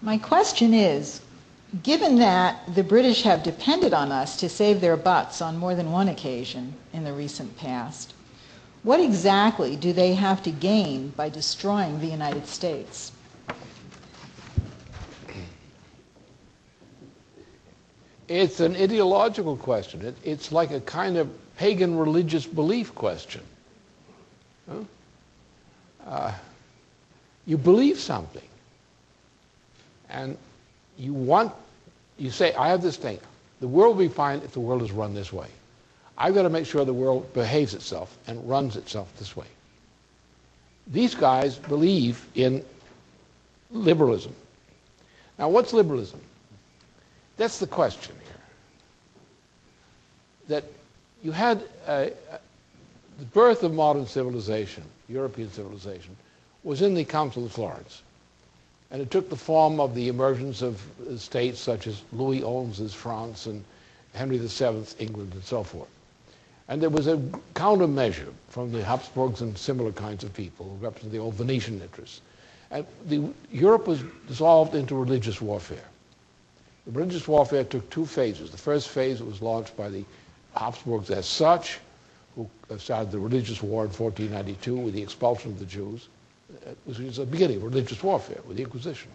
My question is, given that the British have depended on us to save their butts on more than one occasion in the recent past, what exactly do they have to gain by destroying the United States? It's an ideological question. It's like a kind of pagan religious belief question. You believe something, and you say, I have this thing. The world will be fine if the world is run this way. I've got to make sure the world behaves itself and runs itself this way. These guys believe in liberalism. Now, what's liberalism? That's the question here. That you had the birth of modern civilization, European civilization, was in the Council of Florence. And it took the form of the emergence of states such as Louis XI's France and Henry VII's England and so forth. And there was a countermeasure from the Habsburgs and similar kinds of people who represented the old Venetian interests. And Europe was dissolved into religious warfare. The religious warfare took two phases. The first phase was launched by the Habsburgs as such, who started the religious war in 1492 with the expulsion of the Jews, which was the beginning of religious warfare with the Inquisition.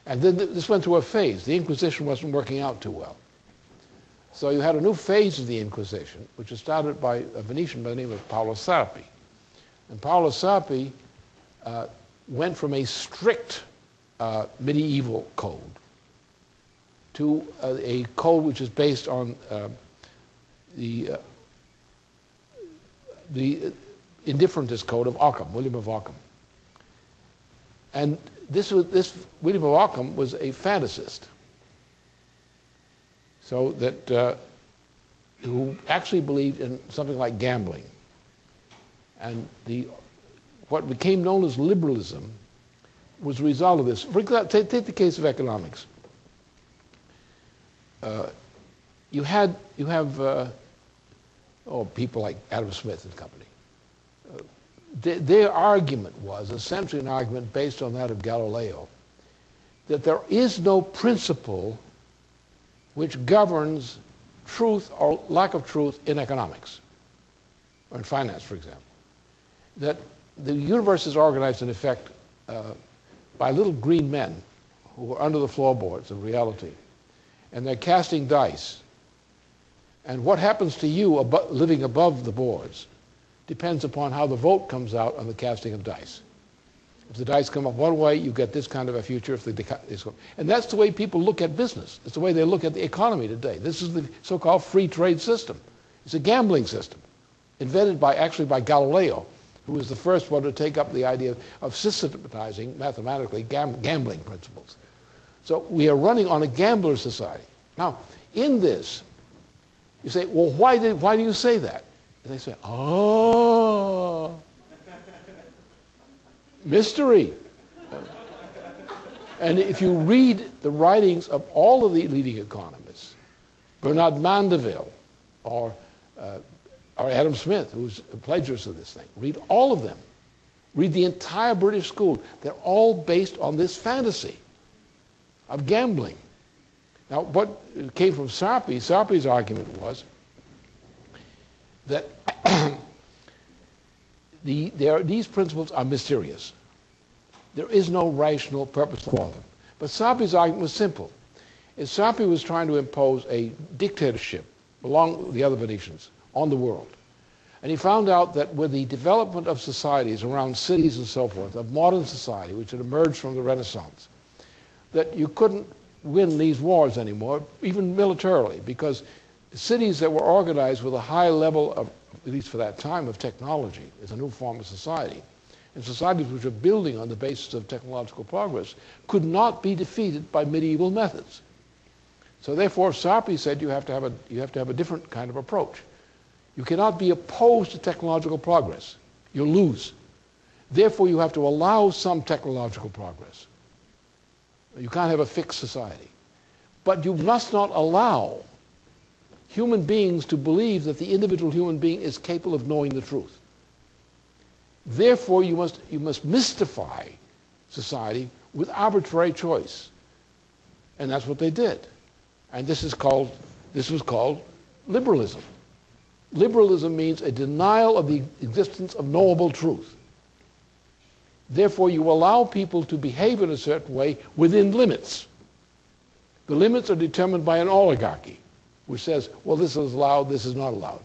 And then this went through a phase. The Inquisition wasn't working out too well. So you had a new phase of the Inquisition, which was started by a Venetian by the name of Paolo Sarpi. And Paolo Sarpi went from a strict medieval code to a code which is based on the indifferentist code of Ockham, William of Ockham. And this William of Ockham was a fantasist, so that who actually believed in something like gambling. And what became known as liberalism was a result of this. For example, take the case of economics. You have people like Adam Smith and company. Their argument was essentially an argument based on that of Galileo, that there is no principle which governs truth or lack of truth in economics, or in finance, for example. That the universe is organized, in effect, by little green men who are under the floorboards of reality, and they're casting dice. And what happens to you living above the boards depends upon how the vote comes out on the casting of dice. If the dice come up one way, you get this kind of a future. And that's the way people look at business. It's the way they look at the economy today. This is the so-called free trade system. It's a gambling system, invented actually by Galileo, who was the first one to take up the idea of systematizing mathematically gambling principles. So we are running on a gambler society. Now, in this, you say, well, why do you say that? And they say, oh, mystery. And if you read the writings of all of the leading economists, Bernard Mandeville or Adam Smith, who's a plagiarist of this thing, read all of them. Read the entire British school. They're all based on this fantasy of gambling. Now, what came from Sarpi's argument was that these principles are mysterious. There is no rational purpose for them. But Sarpi's argument was simple. Sarpi was trying to impose a dictatorship, along with the other Venetians, on the world. And he found out that with the development of societies around cities and so forth, of modern society, which had emerged from the Renaissance, that you couldn't win these wars anymore, even militarily, because cities that were organized with a high level of, at least for that time, of technology, is a new form of society, and societies which are building on the basis of technological progress, could not be defeated by medieval methods. So therefore, Sarpi said you have to have a different kind of approach. You cannot be opposed to technological progress. You'll lose. Therefore, you have to allow some technological progress. You can't have a fixed society. But you must not allow human beings to believe that the individual human being is capable of knowing the truth. Therefore, you must mystify society with arbitrary choice. And that's what they did. And this was called liberalism. Liberalism means a denial of the existence of knowable truth. Therefore, you allow people to behave in a certain way within limits. The limits are determined by an oligarchy, which says, well, this is allowed, this is not allowed.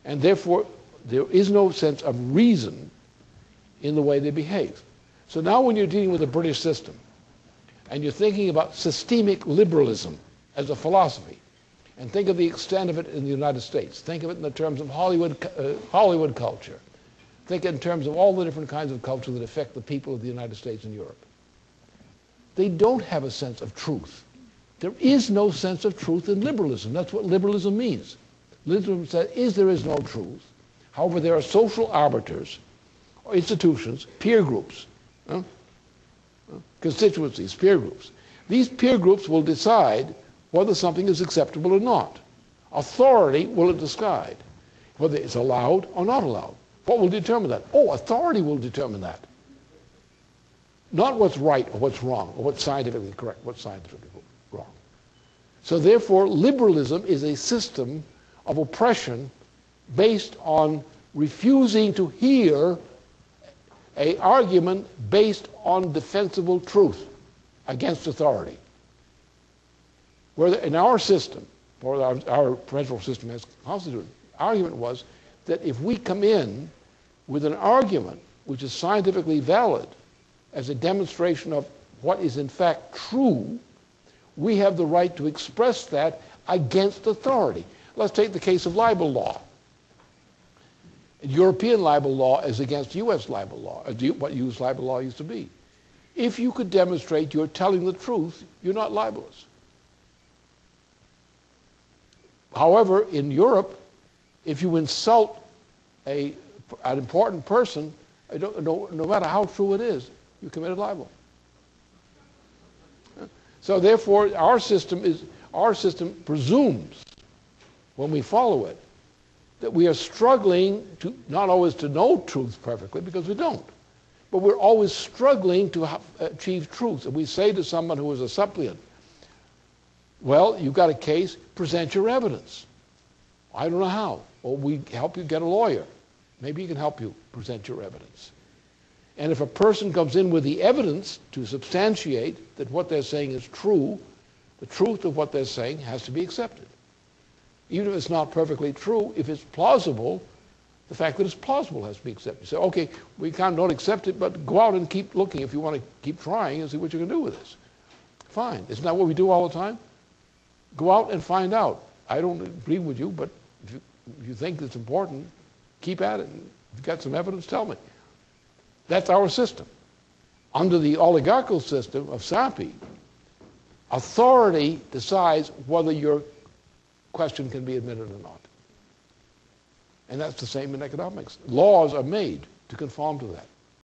And therefore, there is no sense of reason in the way they behave. So now when you're dealing with the British system, and you're thinking about systemic liberalism as a philosophy, and think of the extent of it in the United States, think of it in the terms of Hollywood culture, think in terms of all the different kinds of culture that affect the people of the United States and Europe. They don't have a sense of truth. There is no sense of truth in liberalism. That's what liberalism means. Liberalism says there is no truth. However, there are social arbiters, or institutions, peer groups, constituencies, peer groups. These peer groups will decide whether something is acceptable or not. Authority will decide whether it's allowed or not allowed. What will determine that? Oh, authority will determine that. Not what's right or what's wrong, or what's scientifically correct, what's scientifically wrong. So therefore, liberalism is a system of oppression based on refusing to hear an argument based on defensible truth against authority. Where in our system, or our federal system as constituted, argument was that if we come in with an argument which is scientifically valid as a demonstration of what is in fact true, we have the right to express that against authority. Let's take the case of libel law. European libel law is against U.S. libel law, what U.S. libel law used to be. If you could demonstrate you're telling the truth, you're not libelous. However, in Europe, if you insult an important person, no matter how true it is, you committed libel. So therefore, our system presumes, when we follow it, that we are struggling to not always to know truth perfectly, because we don't, but we're always struggling to achieve truth. And we say to someone who is a suppliant, well, you've got a case, present your evidence. I don't know how. Well, we help you get a lawyer. Maybe he can help you present your evidence. And if a person comes in with the evidence to substantiate that what they're saying is true, the truth of what they're saying has to be accepted. Even if it's not perfectly true, if it's plausible, the fact that it's plausible has to be accepted. You say, okay, we don't accept it, but go out and keep looking if you want to keep trying and see what you can do with this. Fine. Isn't that what we do all the time? Go out and find out. I don't agree with you, but if you think it's important, keep at it. If you've got some evidence, tell me. That's our system. Under the oligarchical system of SAPI, authority decides whether your question can be admitted or not. And that's the same in economics. Laws are made to conform to that.